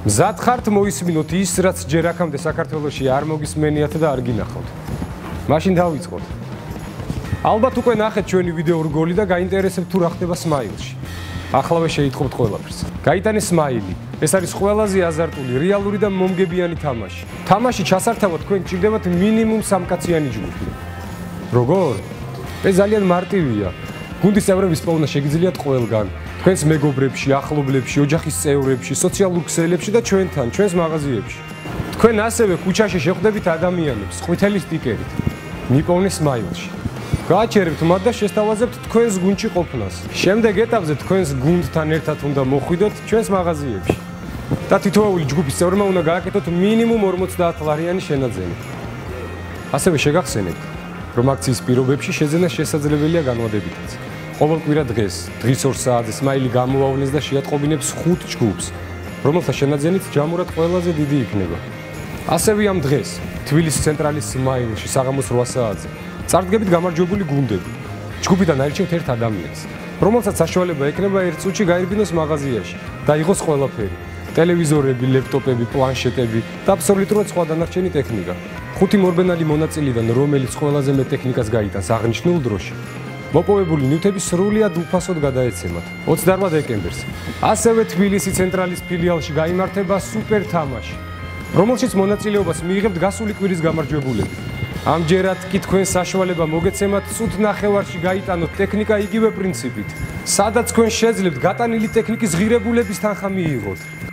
მზად ხართ მოისმინოთ ის, რაც ჯერ აქამდე საქართველოში არ მოგისმენიათ და არ გინახავთ. მაშინ დავიწყოთ. ალბათ უკვე ნახეთ ჩვენი ვიდეო რგოლი და გაინტერესებთ თუ რა ხდება სმაილში. ახლავე შეითხოვთ ყველაფერს. გაიტანე სმაილი. ეს არის ყველაზე აზარტული, რეალური და მომგებიანი თამაში. თამაში ჩასართავად თქვენ გჭირდებათ მინიმუმ 3 კაციანი ჯგუფი. როგორ? ეს ძალიან მარტივია. გუნდის წევრების პოვნა შეგიძლიათ ყველგან. თქვენს მეგობრებში, ახლობლებში, ოჯახის წევრებში, სოციალურ ქსელებში და ჩვენთან, ჩვენს მაღაზიებში. თქვენ ასევე ქუჩაში შეხვდებით ადამიანებს ყვითელი სტიკერით. მიპოვნე სმაილში. გააჩერებთ მათ და შესთავაზებთ თქვენს გუნდში ყოფნას. შემდეგ ეტაპზე თქვენს გუნდთან ერთად უნდა მოხვიდოთ ჩვენს მაღაზიებში. და თითოეული ჯგუფის წევრმა უნდა გააკეთოთ მინიმუმ 50 ლარიანი შენაძენი. ასევე შეგახსენებთ, რომ აქციის პირობებში შეძენა შესაძლებელია განვადებითაც. ყოველ კვირა დღეს 2 საათზე სმაილი გამოავლენს და შეატყობინებს 5 ჯგუფს, რომელთა შენაძენიც ჯამურად ყველაზე დიდი იქნება. ასევე ამ დღეს თბილისის ცენტრალის სმაილში საღამოს 8 საათზე წარდგებით გამარჯვებული გუნდები. ჯგუფიდან აირჩევთ ერთ ადამიანს, რომელსაც საშუალება ექნება 1 წუთში გაირბინოს მაღაზიაში და იღოს ყველაფერი: ტელევიზორები, ლეპტოპები, პლანშეტები და აბსოლუტურად სხვა დანარჩენი ტექნიკა. 5 მორბენალი მონაწილიდან, რომელიც ყველაზე მეტ ტექნიკას გაიტანს აღნიშნულ დროში, მოპოვებული ნივთები სრულიად უფასოდ გადაეცემათ 28 დეკემბერს. ასევე თბილისის ცენტრალის ფილიალში გაიმართება სუპერ თამაში, რომელშიც მონაწილეობას მიიღებთ გასული კვირის გამარჯვებულები. ამჯერად კი თქვენ საშუალება მოგეცემათ წუთ ნახევარში გაიტანოთ ტექნიკა იგივე პრინციპით, სადაც თქვენ შეძლებთ გატანილი ტექნიკის ღირებულების თანხა მიიღოთ.